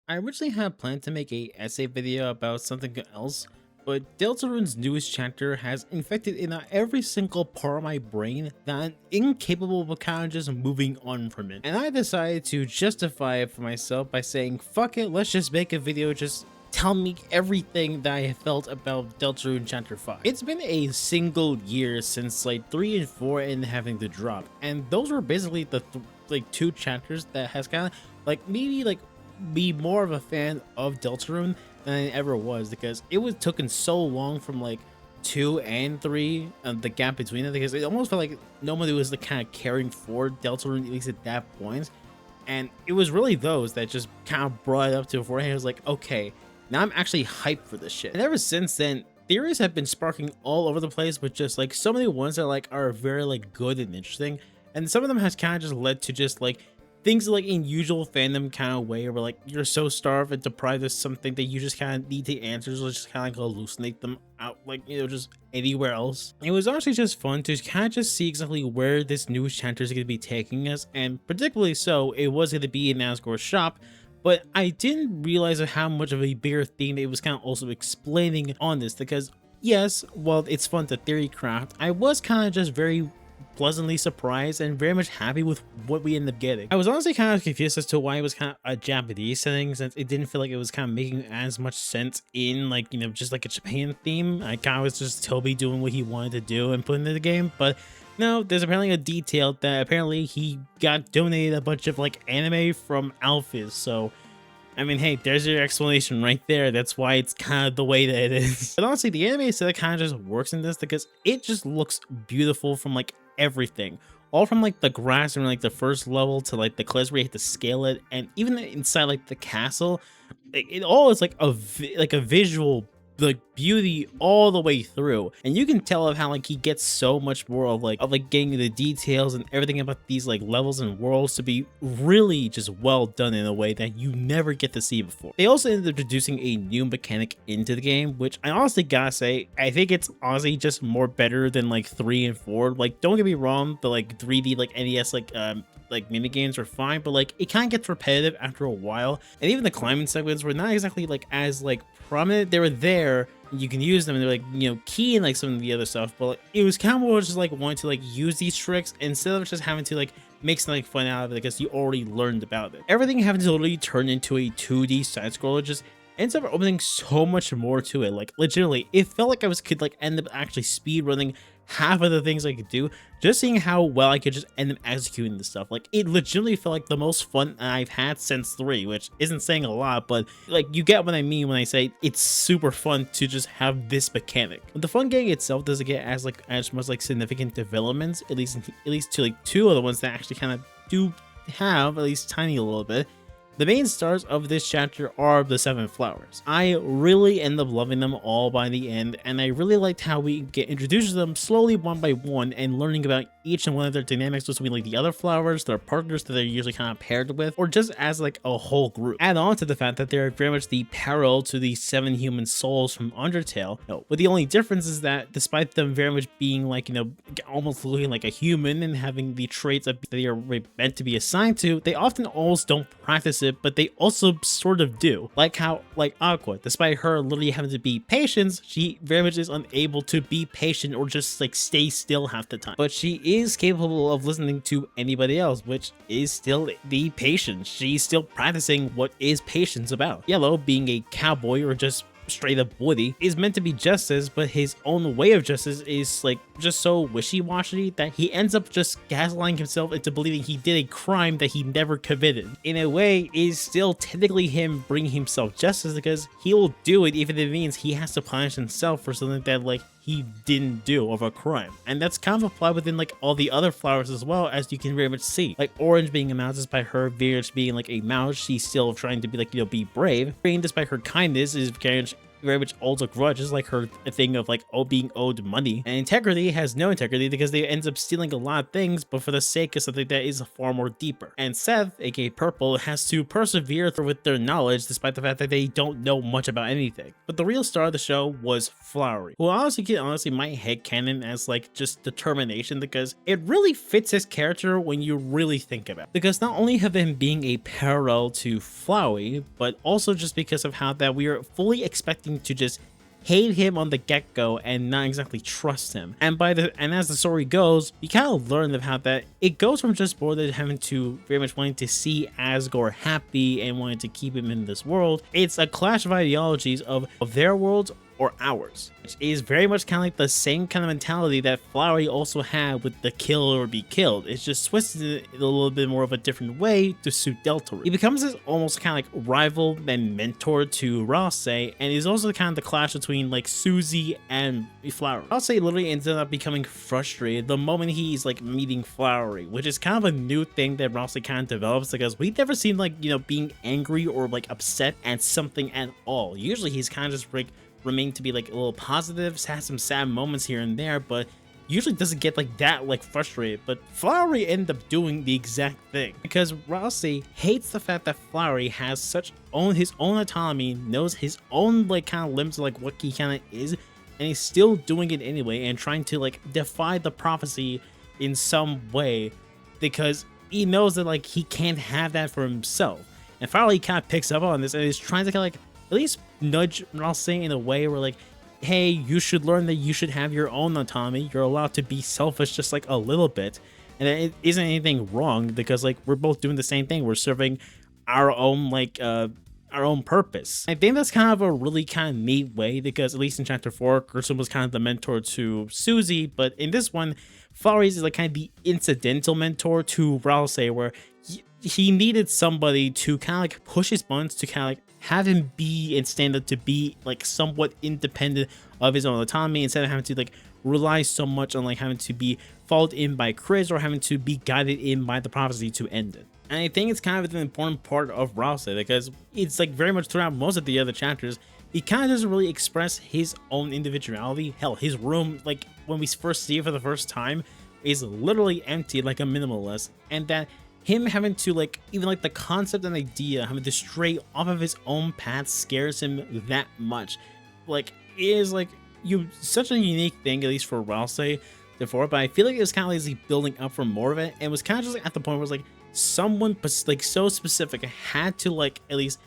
I originally had planned to make a essay video about something else, but Deltarune's newest chapter has infected in every single part of my brain that I'm incapable of kind of just moving on from it. And I decided to justify it for myself by saying, fuck it, let's just make a video just tell me everything that I felt about Deltarune Chapter 5. It's been a single year since like 3 and 4 and having to drop, and those were basically the two chapters that has kind of like maybe like be more of a fan of Deltarune than I ever was, because it was taken so long from like 2 and 3, the gap between it, because it almost felt like nobody was like kind of caring for Deltarune, at least at that point. And it was really those that just kind of brought it up to beforehand. I was like, okay, now I'm actually hyped for this shit. And ever since then, theories have been sparking all over the place, with just like so many ones that like are very like good and interesting, and some of them has kind of just led to just like things like in usual fandom kind of way, where like you're so starved and deprived of something that you just kind of need the answers, or just kind of like hallucinate them out, like, you know, just anywhere else. It was actually just fun to kind of just see exactly where this new chapter is going to be taking us, and particularly so it was going to be in Nazgor's shop. But I didn't realize how much of a bigger theme it was kind of also explaining on this, because yes, while it's fun to theory craft, I was kind of just very pleasantly surprised and very much happy with what we ended up getting. I was honestly kind of confused as to why it was kind of a Japanese setting, since it didn't feel like it was kind of making as much sense in like, you know, just like a Japan theme. I kind of was just Toby doing what he wanted to do and putting in the game, but no, there's apparently a detail that apparently he got donated a bunch of like anime from Alphys, so I mean, hey, there's your explanation right there. That's why it's kind of the way that it is. But honestly, the anime set kind of just works in this, because it just looks beautiful from like everything. All from like the grass and like the first level to like the cliffs where you have to scale it, and even inside like the castle, it all is like a visual like beauty all the way through. And you can tell of how like he gets so much more of like getting the details and everything about these like levels and worlds to be really just well done in a way that you never get to see before. They also ended up introducing a new mechanic into the game, which I honestly gotta say, I think it's honestly just more better than like 3 and 4. Like, don't get me wrong, the like 3D like NES like mini games are fine, but like it kind of gets repetitive after a while. And even the climbing segments were not exactly like as like prominent. They were there, you can use them, and they're like, you know, key in like some of the other stuff, but like, it was kind of more just like wanting to like use these tricks instead of just having to like make something fun out of it because you already learned about it. Everything having to literally turn into a 2D side scroller just ends up opening so much more to it. Like legitimately, it felt like I could like end up actually speed running half of the things I could do, just seeing how well I could just end up executing this stuff. Like, it legitimately felt like the most fun I've had since 3, which isn't saying a lot, but like, you get what I mean when I say it's super fun to just have this mechanic. But the fun game itself doesn't get as much like significant developments, at least to like 2 of the ones that actually kind of do have at least tiny a little bit. The main stars of this chapter are the 7 flowers. I really end up loving them all by the end, and I really liked how we get introduced to them slowly one by one and learning about each and one of their dynamics between like the other flowers, their partners that they're usually kind of paired with, or just as like a whole group. Add on to the fact that they're very much the parallel to the 7 human souls from Undertale, but the only difference is that despite them very much being like, you know, almost looking like a human and having the traits that they are meant to be assigned to, they often almost don't practice it, but they also sort of do. Like how like Aqua, despite her literally having to be patient, she very much is unable to be patient or just like stay still half the time. But she is capable of listening to anybody else, which is still the patience. She's still practicing what is patience about. Yellow, being a cowboy or just straight up Woody, is meant to be justice, but his own way of justice is like just so wishy-washy that he ends up just gaslighting himself into believing he did a crime that he never committed. In a way, is still technically him bringing himself justice, because he will do it even if it means he has to punish himself for something that like he didn't do of a crime. And that's kind of applied within like all the other flowers as well, as you can very much see. Like Orange being a mouse, despite her very much being like a mouse, she's still trying to be like, you know, be brave. Green, despite her kindness, is very much very much holds a grudge, just like her thing of like being owed money. And integrity has no integrity because they ends up stealing a lot of things, but for the sake of something that is far more deeper. And Seth, aka Purple, has to persevere through with their knowledge despite the fact that they don't know much about anything. But the real star of the show was Flowery, who honestly my headcanon as like just determination, because it really fits his character when you really think about it. Because not only of him being a parallel to Flowey, but also just because of how that we are fully expecting to just hate him on the get-go and not exactly trust him. And as the story goes, you kind of learn of how that it goes from just more than having to very much wanting to see Asgore happy and wanting to keep him in this world. It's a clash of ideologies of their worlds or ours, which is very much kind of like the same kind of mentality that Flowery also had with the kill or be killed. It's just twisted it a little bit more of a different way to suit Deltarune. He becomes this almost kind of like rival and mentor to Rouse, and is also kind of the clash between like Susie and Flowery. Rouse literally ends up becoming frustrated the moment he's like meeting Flowery, which is kind of a new thing that Rouse kind of develops, because we've never seen like, you know, being angry or like upset at something at all. Usually he's kind of just like remain to be like a little positive, has some sad moments here and there, but usually doesn't get like that like frustrated. But Flowery ended up doing the exact thing, because Rouse hates the fact that Flowery has his own autonomy, knows his own like kind of limits of like what he kind of is, and he's still doing it anyway and trying to like defy the prophecy in some way, because he knows that like he can't have that for himself. And Flowery kind of picks up on this and is trying to kind of like at least nudge Rouse in a way where like, hey, you should learn that you should have your own autonomy. You're allowed to be selfish just like a little bit, and it isn't anything wrong, because like we're both doing the same thing. We're serving our own like our own purpose. I think that's kind of a really kind of neat way, because at least in chapter 4, Gerson was kind of the mentor to Susie, but in this one, Flowery is like kind of the incidental mentor to Rouse, where he needed somebody to kind of like push his buttons to kind of like have him be and stand up to be like somewhat independent of his own autonomy, instead of having to like rely so much on like having to be followed in by Chris or having to be guided in by the prophecy to end it. And I think it's kind of an important part of Rouse, because it's like very much throughout most of the other chapters, he kind of doesn't really express his own individuality. Hell, his room, like when we first see it for the first time, is literally empty like a minimalist, and that him having to like even like the concept and idea having to stray off of his own path scares him that much. Like it is like such a unique thing, at least for Rouse before, but I feel like it was kind of like building up for more of it, and was kind of just like at the point where it was like someone like so specific had to like at least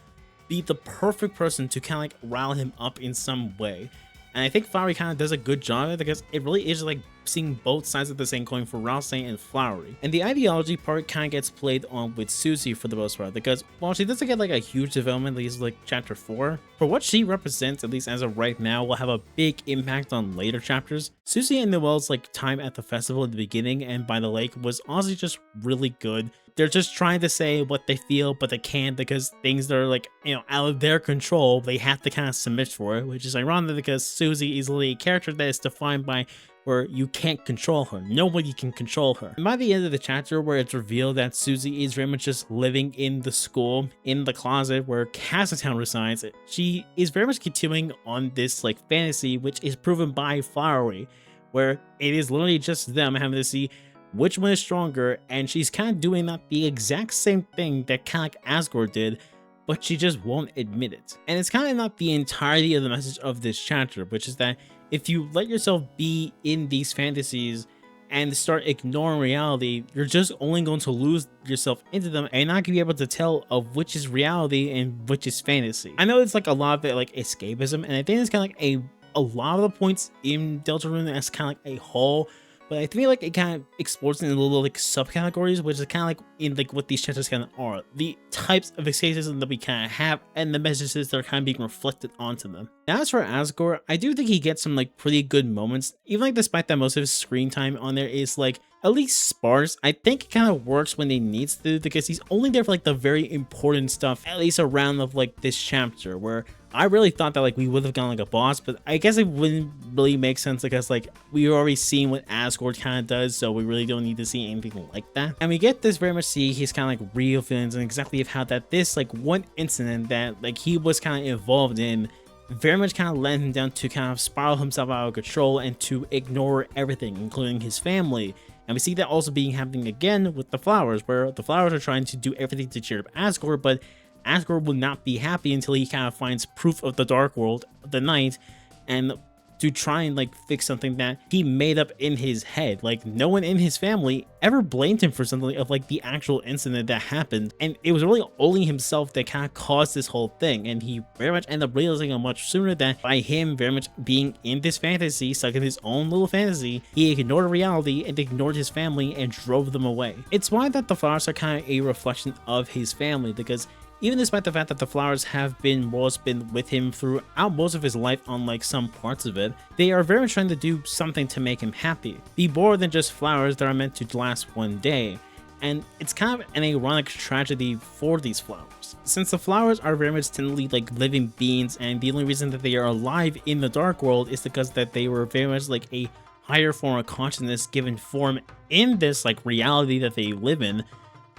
be the perfect person to kind of like rile him up in some way. And I think Flowery kind of does a good job of it, because it really is like seeing both sides of the same coin for Rouse and Flowery. And the ideology part kind of gets played on with Susie for the most part, because while she doesn't get like a huge development, at least like chapter 4, for what she represents, at least as of right now, will have a big impact on later chapters. Susie and Noelle's like time at the festival in the beginning and by the lake was honestly just really good. They're just trying to say what they feel, but they can't, because things that are like, you know, out of their control, they have to kind of submit for it, which is ironic because Susie is a character that is defined by where you can't control her. Nobody can control her. And by the end of the chapter, where it's revealed that Susie is very much just living in the school, in the closet where Castletown resides, she is very much continuing on this like fantasy, which is proven by Flowery, where it is literally just them having to see which one is stronger, and she's kind of doing that the exact same thing that kind of like Asgore did, but she just won't admit it. And it's kind of not the entirety of the message of this chapter, which is that if you let yourself be in these fantasies and start ignoring reality, you're just only going to lose yourself into them and not gonna be able to tell of which is reality and which is fantasy. I know it's like a lot of it like escapism, and I think it's kind of like a lot of the points in Deltarune as kind of like a whole, but I feel like it kind of explores into little like subcategories, which is kind of like in like what these chapters kind of are, the types of escapism that we kind of have and the messages that are kind of being reflected onto them. Now, as for Asgore, I do think he gets some like pretty good moments, even like despite that most of his screen time on there is like at least sparse. I think it kind of works when he needs to, because he's only there for like the very important stuff, at least around of like this chapter, where I really thought that like we would have gone like a boss, but I guess it wouldn't really make sense because like we already seen what Asgore kind of does, so we really don't need to see anything like that. And we get this very much see his kind of like real feelings and exactly of how that this like one incident that like he was kind of involved in very much kind of led him down to kind of spiral himself out of control and to ignore everything, including his family. And we see that also being happening again with the flowers, where the flowers are trying to do everything to cheer up Asgore, but Asgore will not be happy until he kind of finds proof of the Dark World, the night, and to try and like fix something that he made up in his head. Like, no one in his family ever blamed him for something of like the actual incident that happened, and it was really only himself that kind of caused this whole thing. And he very much ended up realizing it much sooner that by him very much being in this fantasy, stuck in his own little fantasy, he ignored reality and ignored his family and drove them away. It's why that the flowers are kind of a reflection of his family, because even despite the fact that the flowers have been with him throughout most of his life on like some parts of it, they are very much trying to do something to make him happy. Be more than just flowers that are meant to last one day. And it's kind of an ironic tragedy for these flowers, since the flowers are very much tenderly like living beings, and the only reason that they are alive in the Dark World is because that they were very much like a higher form of consciousness given form in this like reality that they live in.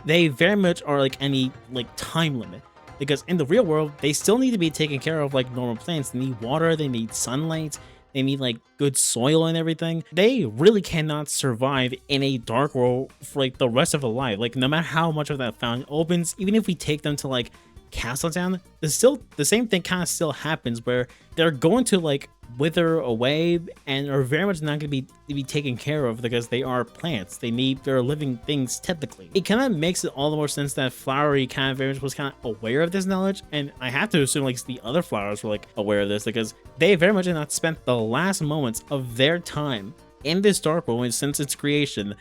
They very much are like any like time limit, because in the real world they still need to be taken care of like normal plants. They need water, they need sunlight, they need like good soil and everything. They really cannot survive in a dark world for like the rest of their life. Like, no matter how much of that fountain opens, even if we take them to like Castle Town, the same thing kind of still happens, where they're going to like wither away and are very much not going to be taken care of, because they are plants. They're living things technically. It kind of makes it all the more sense that Flowery kind of very much was kind of aware of this knowledge, and I have to assume like the other flowers were like aware of this, because they very much have not spent the last moments of their time in this dark world since its creation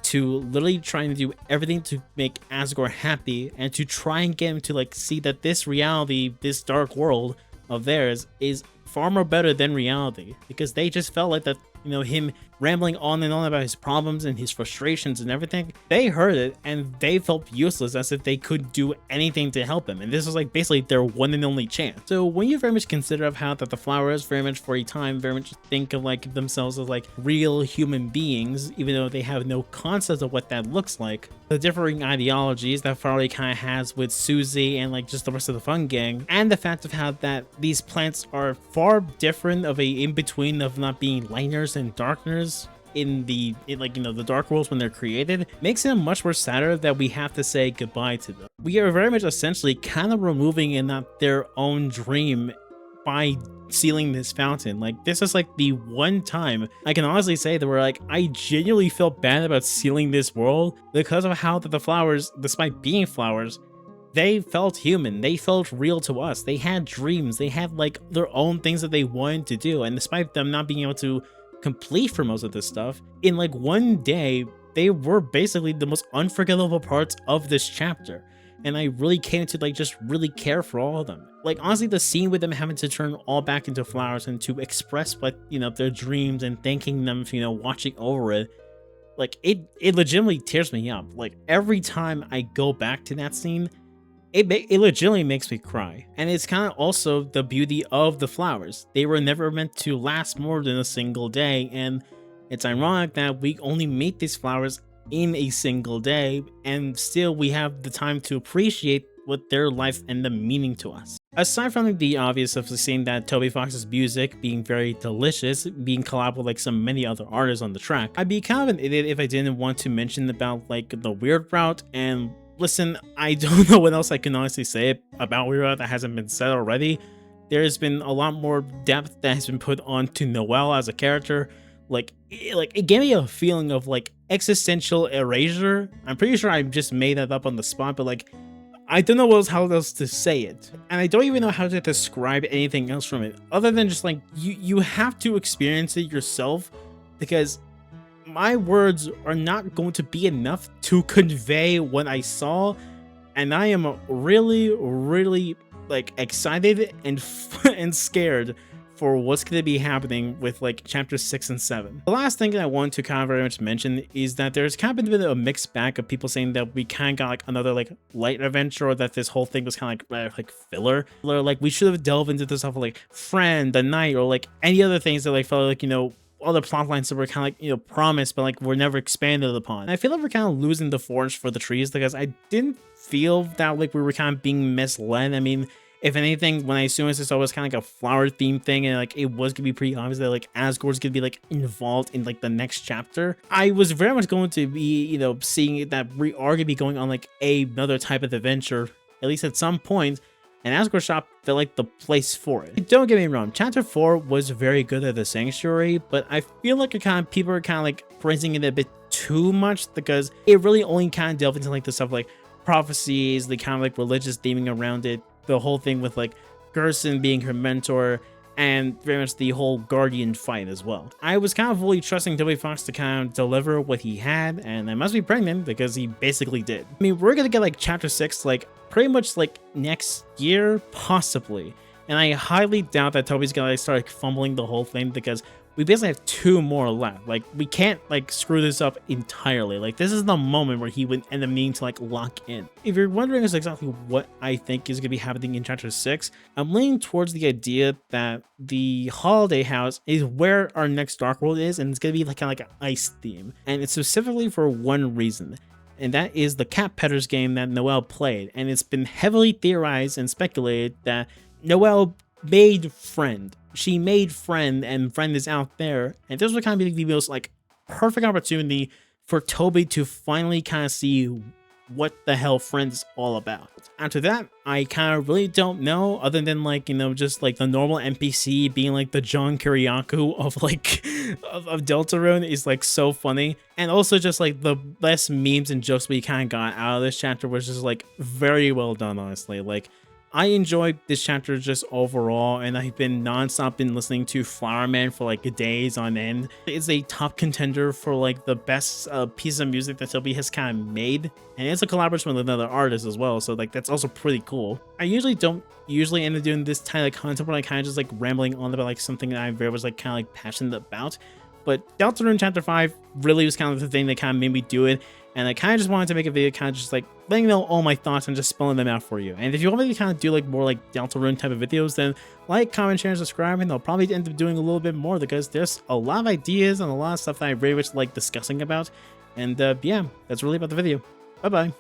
to literally trying to do everything to make Asgore happy, and to try and get him to like see that this reality, this dark world of theirs, is far more better than reality, because they just felt like that, you know, him rambling on and on about his problems and his frustrations and everything, they heard it and they felt useless, as if they could do anything to help him, and this was like basically their one and only chance. So when you very much consider of how that the flowers very much for a time very much think of like themselves as like real human beings, even though they have no concept of what that looks like, the differing ideologies that Farley kind of has with Susie and like just the rest of the Fun Gang, and the fact of how that these plants are far different of a in-between of not being lightness and darkness in like, you know, the Dark Worlds when they're created, makes it much more sadder that we have to say goodbye to them. We are very much essentially kind of removing in that their own dream by sealing this fountain. Like, this is like the one time I can honestly say that we're like, I genuinely felt bad about sealing this world, because of how that the flowers, despite being flowers, they felt human, they felt real to us. They had dreams, they had like their own things that they wanted to do, and despite them not being able to complete for most of this stuff, in like one day, they were basically the most unforgettable parts of this chapter. And I really came to like just really care for all of them. Like, honestly, the scene with them having to turn all back into flowers and to express what, you know, their dreams, and thanking them for, you know, watching over it, like it legitimately tears me up. Like, every time I go back to that scene, it legitimately makes me cry. And it's kind of also the beauty of the flowers. They were never meant to last more than a single day, and it's ironic that we only meet these flowers in a single day, and still we have the time to appreciate what their life and the meaning to us. Aside from the obvious of seeing that Toby Fox's music being very delicious, being collabed with like some many other artists on the track, I'd be kind of an idiot if I didn't want to mention about like the Weird Route. And listen, I don't know what else I can honestly say about Weird Route that hasn't been said already. There's been a lot more depth that has been put onto Noelle as a character. Like it gave me a feeling of like existential erasure. I'm pretty sure I just made that up on the spot, but like, I don't know how else to say it, and I don't even know how to describe anything else from it other than just like you have to experience it yourself, because my words are not going to be enough to convey what I saw, and I am really like excited and scared for what's going to be happening with like chapters 6 and 7. The last thing that I want to kind of very much mention is that there's kind of been a bit of a mixed bag of people saying that we kind of got like another like light adventure, or that this whole thing was kind of like filler. Or like we should have delved into this stuff like Friend, the Night, or like any other things that like felt like, you know, other plot lines that were kind of like, you know, promised but like were never expanded upon. And I feel like we're kind of losing the forest for the trees, because I didn't feel that like we were kind of being misled. I mean, If anything, when I assume this was kind of like a flower theme thing, and like it was gonna be pretty obvious that like Asgore's gonna be like involved in like the next chapter, I was very much going to be, you know, seeing that we are gonna be going on like another type of adventure, at least at some point. And Asgore Shop felt like the place for it. Don't get me wrong, Chapter 4 was very good at the Sanctuary, but I feel like people are kind of like praising it a bit too much, because it really only kind of delved into like the stuff like prophecies, the kind of like religious theming around it, the whole thing with like Gerson being her mentor, and very much the whole Guardian fight as well. I was kind of fully trusting W. Fox to kind of deliver what he had, and I must be pregnant because he basically did. I mean, we're gonna get like Chapter 6 like pretty much like next year, possibly. And I highly doubt that Toby's gonna like, start fumbling the whole thing, because we basically have 2 more left. Like, we can't like screw this up entirely. Like, this is the moment where he would end up needing to like lock in. If you're wondering exactly what I think is gonna be happening in Chapter 6, I'm leaning towards the idea that the Holiday House is where our next Dark World is, and it's gonna be like kind of like an ice theme. And it's specifically for one reason, and that is the Cat Pedders game that Noelle played. And it's been heavily theorized and speculated that Noelle made Friend. She made Friend, and Friend is out there. And this would kind of be the most like perfect opportunity for Toby to finally kind of see what the hell Friend is all about. After that, I kind of really don't know, other than like, you know, just like the normal NPC being like the John Kiriakou of like of Deltarune is like so funny. And also just like the best memes and jokes we kind of got out of this chapter was just like very well done, honestly. Like, I enjoyed this chapter just overall, and I've been non-stop listening to Flower Man for like days on end. It's a top contender for like the best piece of music that Toby has kind of made, and it's a collaboration with another artist as well, so like that's also pretty cool. I don't usually end up doing this kind of content where I kind of just like rambling on about like something that I'm very much like kind of like passionate about, but Deltarune Chapter 5 really was kind of the thing that kind of made me do it. And I kind of just wanted to make a video kind of just like letting you know all my thoughts and just spelling them out for you. And if you want me to kind of do like more like Deltarune type of videos, then like, comment, share, and subscribe, and I'll probably end up doing a little bit more, because there's a lot of ideas and a lot of stuff that I very much like discussing about. And yeah, that's really about the video. Bye bye.